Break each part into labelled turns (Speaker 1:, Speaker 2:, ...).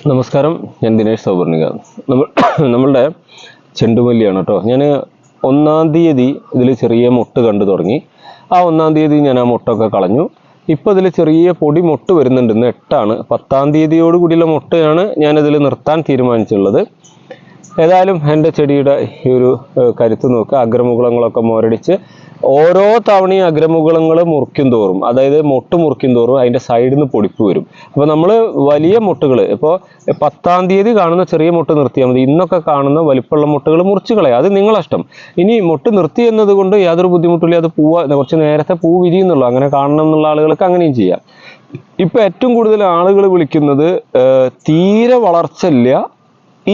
Speaker 1: നമസ്കാരം, ഞാൻ ദിനേഷ് സൗവർണിക. നമ്മളുടെ ചെണ്ടുമല്ലിയാണ് കേട്ടോ. ഞാൻ 1-ാം തീയതി ഇതിൽ ചെറിയ മൊട്ട് കണ്ടു തുടങ്ങി. ആ 1-ാം തീയതി ഞാൻ ആ മൊട്ടൊക്കെ കളഞ്ഞു. ഇപ്പോൾ ഇതിൽ ചെറിയ പൊടി മൊട്ട് വരുന്നുണ്ട്. ഇന്ന് 8-ആണ്. 10-ാം തീയതിയോട് കൂടിയുള്ള മൊട്ടയാണ് ഞാനിതിൽ നിർത്താൻ തീരുമാനിച്ചുള്ളത്. ഏതായാലും എൻ്റെ ചെടിയുടെ ഈ ഒരു കരുത്ത് നോക്കുക. അഗ്രമുകുളങ്ങളൊക്കെ മോരടിച്ച് ഓരോ തവണയും അഗ്രമുകുളങ്ങൾ മുറിക്കും തോറും, അതായത് മൊട്ട് മുറിക്കും തോറും അതിൻ്റെ സൈഡിൽ നിന്ന് പൊടിപ്പ് വരും. അപ്പോൾ നമ്മൾ വലിയ മൊട്ടുകൾ ഇപ്പോൾ 10-ാം തീയതി കാണുന്ന ചെറിയ മൊട്ട് നിർത്തിയാൽ മതി. ഇന്നൊക്കെ കാണുന്ന വലിപ്പമുള്ള മൊട്ടുകൾ മുറിച്ച് കളയാം. അത് നിങ്ങളിഷ്ടം. ഇനി മൊട്ട് നിർത്തി എന്നത് കൊണ്ട് യാതൊരു ബുദ്ധിമുട്ടില്ല. അത് കുറച്ച് നേരത്തെ പൂ വിരിയുന്നുള്ളൂ. അങ്ങനെ കാണണം എന്നുള്ള ആളുകൾക്ക് അങ്ങനെയും ചെയ്യാം. ഇപ്പം ഏറ്റവും കൂടുതൽ ആളുകൾ വിളിക്കുന്നത് തീരെ വളർച്ചയില്ല,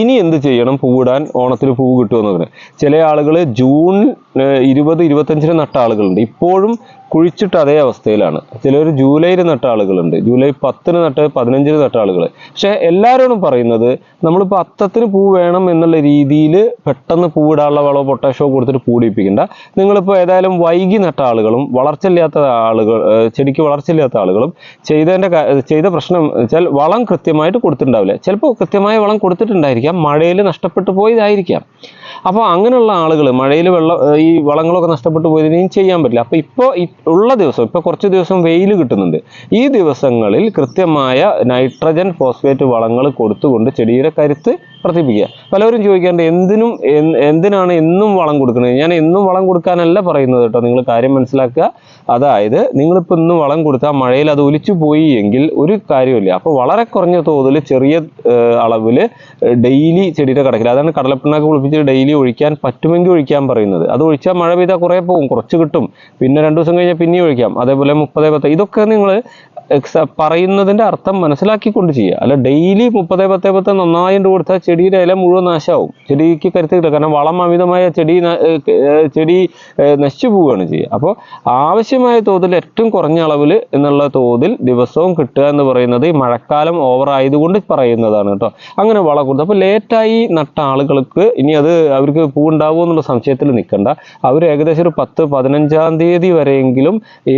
Speaker 1: ഇനി എന്ത് ചെയ്യണം, പൂവിടാൻ, ഓണത്തിന് പൂവ് കിട്ടുമെന്ന് പറഞ്ഞാൽ. ചില ആളുകൾ ജൂൺ 20-25 നട്ട ആളുകളുണ്ട്. ഇപ്പോഴും കുഴിച്ചിട്ട് അതേ അവസ്ഥയിലാണ്. ചിലർ ജൂലൈയിൽ നട്ട ആളുകളുണ്ട്, ജൂലൈ 10 നട്ട് 15 നട്ട ആളുകൾ. പക്ഷെ എല്ലാവരോടും പറയുന്നത് നമ്മളിപ്പോൾ അത്തത്തിന് പൂ വേണം എന്നുള്ള രീതിയിൽ പെട്ടെന്ന് പൂവിടാനുള്ള വളമോ പൊട്ടാഷോ കൊടുത്തിട്ട് പൂടിപ്പിക്കണ്ട. നിങ്ങളിപ്പോൾ ഏതായാലും വൈകി നട്ട ആളുകളും വളർച്ചയില്ലാത്ത ആളുകൾ, ചെടിക്ക് വളർച്ചയില്ലാത്ത ആളുകളും ചെയ്ത പ്രശ്നം വെച്ചാൽ വളം കൃത്യമായിട്ട് കൊടുത്തിട്ടുണ്ടാവില്ല. ചിലപ്പോൾ കൃത്യമായ വളം കൊടുത്തിട്ടുണ്ടായിരിക്കാം, മഴയിൽ നഷ്ടപ്പെട്ടു പോയതായിരിക്കാം. അപ്പോൾ അങ്ങനെയുള്ള ആളുകൾ മഴയിൽ ഈ വളങ്ങളൊക്കെ നഷ്ടപ്പെട്ടു പോയതിനും ചെയ്യാൻ പറ്റില്ല. അപ്പോൾ ഇപ്പോൾ ഉള്ള ദിവസം, ഇപ്പോൾ കുറച്ച് ദിവസം വെയിൽ കിട്ടുന്നുണ്ട്. ഈ ദിവസങ്ങളിൽ കൃത്യമായ നൈട്രജൻ ഫോസ്ഫേറ്റ് വളങ്ങൾ കൊടുത്തുകൊണ്ട് ചെടിയുടെ കരുത്ത് വർദ്ധിപ്പിക്കുക. പലരും ചോദിക്കാറുണ്ട് എന്തിനാണ് എന്നും വളം കൊടുക്കുന്നത്. ഞാൻ എന്നും വളം കൊടുക്കാനല്ല പറയുന്നത് കേട്ടോ. നിങ്ങൾ കാര്യം മനസ്സിലാക്കുക. അതായത് നിങ്ങളിപ്പോൾ ഇന്നും വളം കൊടുത്താൽ മഴയിൽ അത് ഒലിച്ചു പോയി എങ്കിൽ ഒരു കാര്യമില്ല. അപ്പോൾ വളരെ കുറഞ്ഞ തോതിൽ ചെറിയ അളവിൽ ഡെയിലി ചെടിയുടെ കടക്കില്ല. അതാണ് കടലപ്പിണ്ണാക്ക് കുളിപ്പിച്ച് ഡെയിലി ഒഴിക്കാൻ പറ്റുമെങ്കിൽ ഒഴിക്കാൻ പറയുന്നത്. അത് ഒഴിച്ചാൽ മഴ പെയ്താൽ കുറേ പോകും, കുറച്ച് കിട്ടും. പിന്നെ 2 ദിവസം കഴിഞ്ഞാൽ പിന്നെയും ഒഴിക്കാം. അതേപോലെ 30-10 ഇതൊക്കെ നിങ്ങൾ പറയുന്നതിൻ്റെ അർത്ഥം മനസ്സിലാക്കിക്കൊണ്ട് ചെയ്യുക. അല്ല ഡെയിലി 30-10 നന്നായിട്ട് കൊടുത്താൽ ചെടിയുടെ ഇല മുഴുവൻ നാശമാവും. ചെടിക്ക് കരുത്ത് കിട്ടുക. കാരണം വളം അമിതമായ ചെടി നശിച്ചു പോവുകയാണ് ചെയ്യുക. അപ്പോൾ ആവശ്യമായ തോതിൽ ഏറ്റവും കുറഞ്ഞ അളവിൽ എന്നുള്ള തോതിൽ ദിവസവും കിട്ടുക എന്ന് പറയുന്നത് ഈ മഴക്കാലം ഓവർ ആയതുകൊണ്ട് പറയുന്നതാണ് കേട്ടോ. അങ്ങനെ വളം കൊടുത്തു. അപ്പോൾ ലേറ്റായി നട്ട ആളുകൾക്ക് ഇനി അത് അവർക്ക് പൂ ഉണ്ടാവുമോ എന്നുള്ള സംശയത്തിൽ നിൽക്കണ്ട. അവർ ഏകദേശം ഒരു 10-15-ാം തീയതി വരെയെങ്കിലും ഈ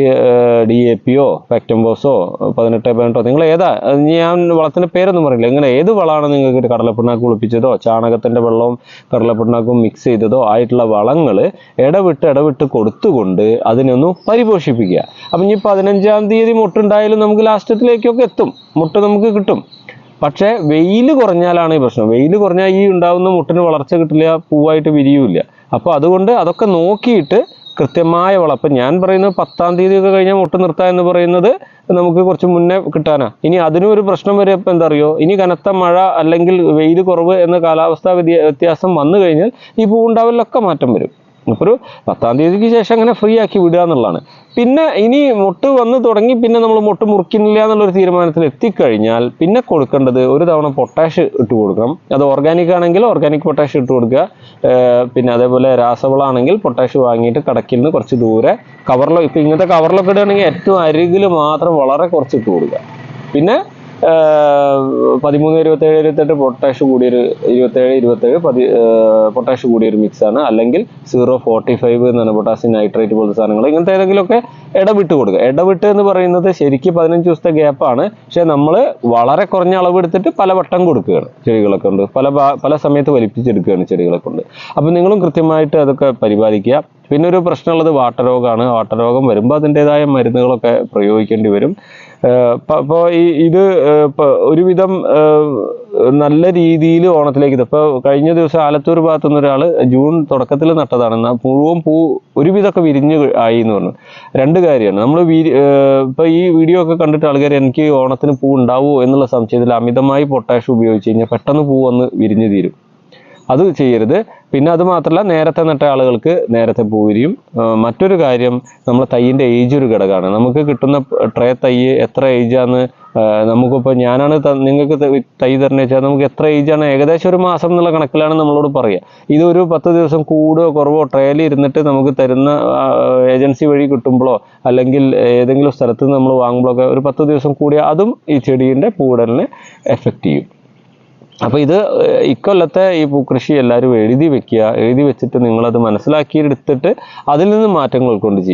Speaker 1: DAP-യോ ഫാക്ടംബോസോ 18 നിങ്ങൾ ഏതാ, ഞാൻ വളത്തിൻ്റെ പേരൊന്നും പറയില്ല, ഇങ്ങനെ ഏത് വളമാണ് നിങ്ങൾക്ക് കടലപ്പിണ്ണാക്ക് കുളിപ്പിച്ചതോ ചാണകത്തിൻ്റെ വെള്ളവും കടലപ്പിണ്ണാക്കും മിക്സ് ചെയ്തതോ ആയിട്ടുള്ള വളങ്ങൾ ഇടവിട്ട് കൊടുത്തുകൊണ്ട് അതിനൊന്ന് പരിപോഷിപ്പിക്കുക. അപ്പം ഇനി 15-ാം തീയതി മുട്ടുണ്ടായാലും നമുക്ക് ലാസ്റ്റത്തിലേക്കൊക്കെ എത്തും, മുട്ട നമുക്ക് കിട്ടും. പക്ഷേ വെയിൽ കുറഞ്ഞാലാണ് ഈ പ്രശ്നം. വെയിൽ കുറഞ്ഞാൽ ഈ ഉണ്ടാകുന്ന മുട്ടിന് വളർച്ച കിട്ടില്ല, പൂവായിട്ട് വിരിയൂല. അപ്പോൾ അതുകൊണ്ട് അതൊക്കെ നോക്കിയിട്ട് കൃത്യമായ വളം. അപ്പം ഞാൻ പറയുന്നത് 10-ാം തീയതിയൊക്കെ കഴിഞ്ഞാൽ മുട്ട നിർത്തുക എന്ന് പറയുന്നത് നമുക്ക് കുറച്ച് മുന്നേ കിട്ടാനാ. ഇനി അതിനും ഒരു പ്രശ്നം വരെ ഇപ്പം എന്താ അറിയോ, ഇനി കനത്ത മഴ അല്ലെങ്കിൽ വെയിൽ കുറവ് എന്ന കാലാവസ്ഥാ വ്യത്യാസം വന്നു കഴിഞ്ഞാൽ ഈ പൂവുണ്ടാവലിലൊക്കെ മാറ്റം വരും. അപ്പോൾ ഒരു 10-ാം തീയതിക്ക് ശേഷം അങ്ങനെ ഫ്രീ ആക്കി വിടുക എന്നുള്ളതാണ്. പിന്നെ ഇനി മുട്ട് വന്ന് തുടങ്ങി പിന്നെ നമ്മൾ മുട്ട് മുറിക്കുന്നില്ല എന്നുള്ളൊരു തീരുമാനത്തിൽ എത്തിക്കഴിഞ്ഞാൽ പിന്നെ കൊടുക്കേണ്ടത് ഒരു തവണ പൊട്ടാഷ് ഇട്ട് കൊടുക്കണം. അത് ഓർഗാനിക് ആണെങ്കിൽ ഓർഗാനിക് പൊട്ടാഷ് ഇട്ട് കൊടുക്കുക. പിന്നെ അതേപോലെ രാസവളമാണെങ്കിൽ പൊട്ടാഷ് വാങ്ങിയിട്ട് കടക്കിൽ നിന്ന് കുറച്ച് ദൂരെ കവറിലോ, ഇപ്പം ഇങ്ങനത്തെ കവറിലൊക്കെ ഇടുകയാണെങ്കിൽ ഏറ്റവും അരികിൽ മാത്രം വളരെ കുറച്ച് ഇട്ട് കൊടുക്കുക. പിന്നെ 13, 27, 28 പൊട്ടാഷ് കൂടിയൊരു 27 പൊട്ടാഷ് കൂടിയൊരു മിക്സാണ്. അല്ലെങ്കിൽ 0.45 എന്നാണ് പൊട്ടാസ്യം നൈട്രേറ്റ് പോലത്തെ സാധനങ്ങൾ. ഇങ്ങനത്തെ ഏതെങ്കിലുമൊക്കെ ഇടവിട്ട് കൊടുക്കുക. ഇടവിട്ട് എന്ന് പറയുന്നത് ശരിക്കും 15 ദിവസത്തെ ഗ്യാപ്പാണ്. പക്ഷെ നമ്മൾ വളരെ കുറഞ്ഞ അളവ് എടുത്തിട്ട് പല വട്ടം കൊടുക്കുകയാണ് ചെടികളെ കൊണ്ട്, പല സമയത്ത് വലിപ്പിച്ചെടുക്കുകയാണ് ചെടികളെ കൊണ്ട്. അപ്പം നിങ്ങളും കൃത്യമായിട്ട് അതൊക്കെ പരിപാലിക്കുക. പിന്നെ ഒരു പ്രശ്നമുള്ളത് വാട്ടരോഗമാണ്. വാട്ടരോഗം വരുമ്പോൾ അതിൻ്റെതായ മരുന്നുകളൊക്കെ പ്രയോഗിക്കേണ്ടി വരും. അപ്പോൾ ഇത് ഒരുവിധം നല്ല രീതിയിൽ ഓണത്തിലേക്ക് ഇപ്പോൾ കഴിഞ്ഞ ദിവസം ആലത്തൂർ ഭാഗത്തുനിന്ന് ഒരാൾ ജൂൺ തുടക്കത്തിൽ നട്ടതാണ്. എന്നാൽ മുഴുവൻ പൂ ഒരുവിധമൊക്കെ വിരിഞ്ഞ് ആയി എന്ന് പറഞ്ഞു. 2 കാര്യമാണ്. നമ്മൾ ഇപ്പോൾ ഈ വീഡിയോ ഒക്കെ കണ്ടിട്ട് ആൾക്കാർ എനിക്ക് ഓണത്തിന് പൂ ഉണ്ടാവുമോ എന്നുള്ള സംശയത്തിൽ അമിതമായി പൊട്ടാഷ് ഉപയോഗിച്ച് കഴിഞ്ഞാൽ പെട്ടെന്ന് പൂ വന്ന് വിരിഞ്ഞ് തീരും. അത് ചെയ്യരുത്. പിന്നെ അത് മാത്രമല്ല, നേരത്തെ നട്ട ആളുകൾക്ക് നേരത്തെ പൂ വിരിയും. മറ്റൊരു കാര്യം, നമ്മൾ തൈയിൻ്റെ ഏജ് ഒരു ഘടകമാണ്. നമുക്ക് കിട്ടുന്ന ട്രേ തൈ എത്ര ഏജാന്ന് നമുക്കിപ്പോൾ ഞാനാണ് നിങ്ങൾക്ക് തൈ തരണേ വെച്ചാൽ നമുക്ക് എത്ര ഏജാണ് ഏകദേശം 1 മാസം എന്നുള്ള കണക്കിലാണ് നമ്മളോട് പറയുക. ഇതൊരു 10 ദിവസം കൂടുകയോ കുറവോ ട്രയലിൽ ഇരുന്നിട്ട് നമുക്ക് തരുന്ന ഏജൻസി വഴി കിട്ടുമ്പോഴോ അല്ലെങ്കിൽ ഏതെങ്കിലും സ്ഥലത്ത് നിന്ന് നമ്മൾ വാങ്ങുമ്പോഴൊക്കെ ഒരു 10 ദിവസം കൂടിയാൽ അതും ഈ ചെടീൻ്റെ പൂവിടലിനെ എഫക്റ്റ് ചെയ്യും. അപ്പോൾ ഇത് ഇക്കൊല്ലത്തെ ഈ പൂക്കൃഷി എല്ലാവരും എഴുതി വെക്കുക. എഴുതി വെച്ചിട്ട് നിങ്ങളത് മനസ്സിലാക്കിയെടുത്തിട്ട് അതിൽ നിന്ന് മാറ്റങ്ങൾ കൊണ്ട് ചെയ്യും.